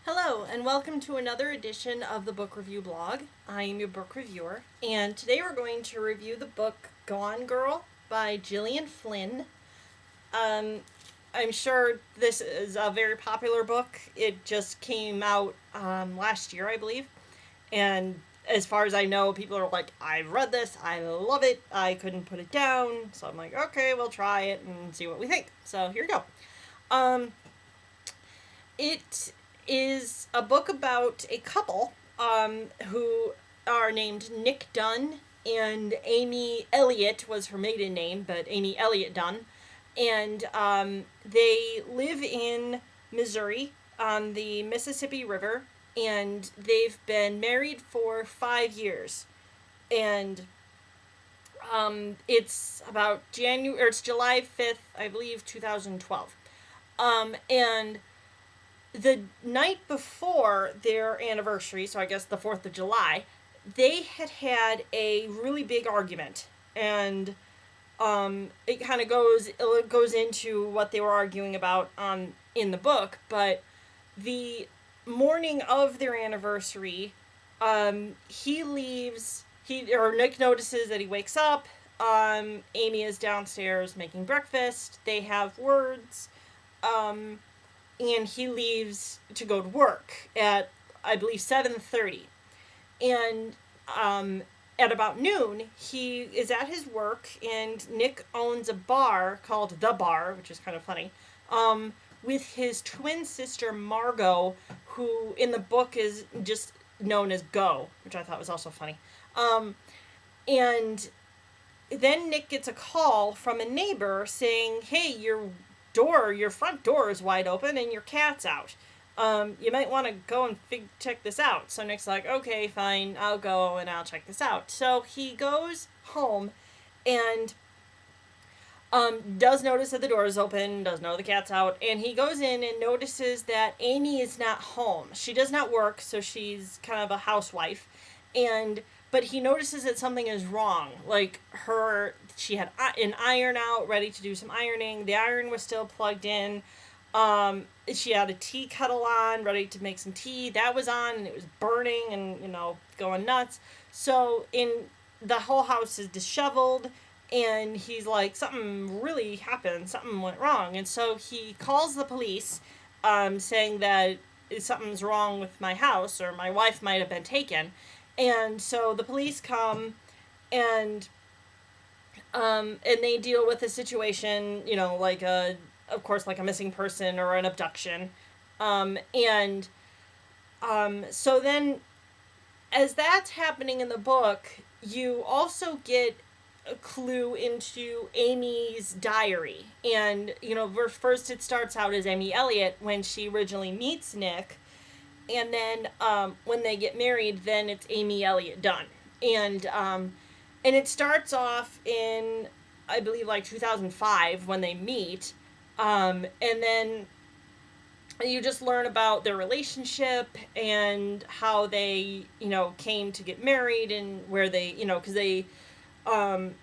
Hello, and welcome to another edition of the Book Review Blog. I am your book reviewer, and today we're going to review the book Gone Girl by Gillian Flynn. Um, I'm sure this is a very popular book. It just came out last year, I believe, and as far as I know, people are like, I've read this, I love it, I couldn't put it down, so I'm like, okay, we'll try it and see what we think. So here we go. It is a book about a couple who are named Nick Dunn and Amy Elliott was her maiden name, but Amy Elliott Dunn. And they live in Missouri on the Mississippi River, and they've been married for 5 years. And it's about it's July 5th, I believe, 2012. And the night before their anniversary, so I guess the 4th of July, they had a really big argument. And it kind of goes into what they were arguing about in the book. But the morning of their anniversary, Nick notices that he wakes up. Amy is downstairs making breakfast. They have words. And he leaves to go to work at, I believe, 7:30. And at about noon, he is at his work, and Nick owns a bar called The Bar, which is kind of funny, with his twin sister, Margot, who in the book is just known as Go, which I thought was also funny. And then Nick gets a call from a neighbor saying, hey, your front door is wide open and your cat's out. You might want to go and check this out. So Nick's like, okay, fine, I'll go and I'll check this out. So he goes home and does notice that the door is open, does know the cat's out, and he goes in and notices that Amy is not home. She does not work, so she's kind of a housewife. But he notices that something is wrong. Like she had an iron out, ready to do some ironing. The iron was still plugged in. She had a tea kettle on, ready to make some tea. That was on, and it was burning and, going nuts. So the whole house is disheveled, and he's like, something really happened. Something went wrong. And so he calls the police, saying that something's wrong with my house, or my wife might have been taken. And so the police come and they deal with the situation, of course, like a missing person or an abduction. So then, as that's happening in the book, you also get a clue into Amy's diary. And, first it starts out as Amy Elliott when she originally meets Nick. And then when they get married, then it's Amy Elliott Dunn. And it starts off in, I believe, like 2005 when they meet. And then you just learn about their relationship and how they, came to get married and where they, because they, when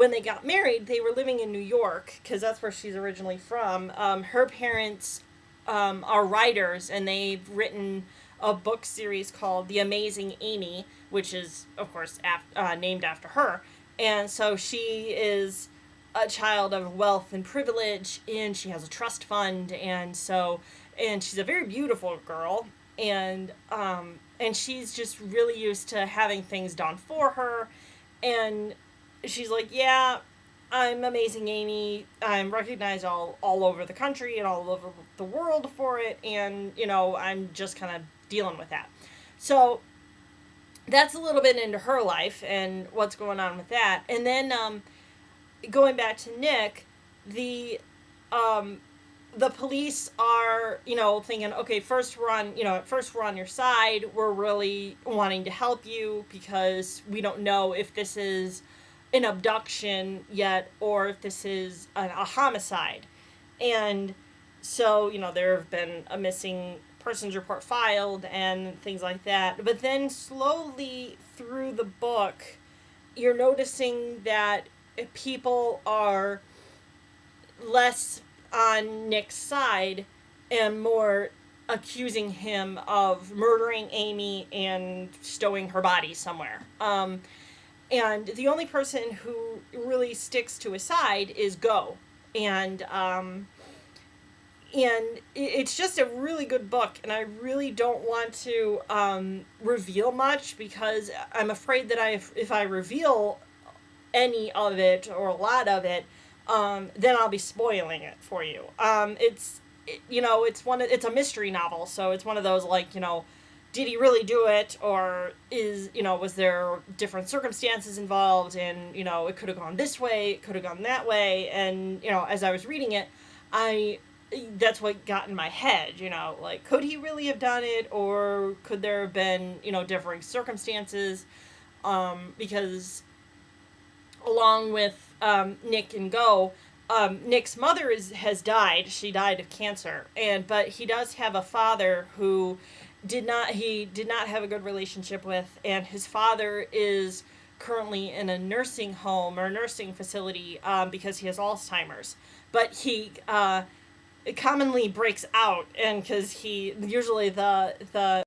they got married, they were living in New York because that's where she's originally from. Her parents are writers, and they've written a book series called The Amazing Amy, which is, of course, named after her. And so she is a child of wealth and privilege, and she has a trust fund, and she's a very beautiful girl, and she's just really used to having things done for her, and she's like, yeah, I'm Amazing Amy. I'm recognized all over the country and all over the world for it, and, I'm just kind of dealing with that. So that's a little bit into her life and what's going on with that. And then going back to Nick, the police are, thinking, okay, first we're on your side. We're really wanting to help you because we don't know if this is an abduction yet or if this is a homicide. And so, there have been a missing persons report filed and things like that. But then slowly through the book, you're noticing that people are less on Nick's side and more accusing him of murdering Amy and stowing her body somewhere. And the only person who really sticks to his side is Go. And it's just a really good book, and I really don't want to reveal much, because I'm afraid that if I reveal any of it or a lot of it, then I'll be spoiling it for you. It's a mystery novel, so it's one of those, like, did he really do it, or was there different circumstances involved, and it could have gone this way, it could have gone that way, and as I was reading it, that's what got in my head, like, could he really have done it, or could there have been, differing circumstances, because along with Nick and Go, Nick's mother has died. She died of cancer, but he does have a father who did not have a good relationship with, and his father is currently in a nursing home or nursing facility because he has Alzheimer's. But he commonly breaks out, and because he usually the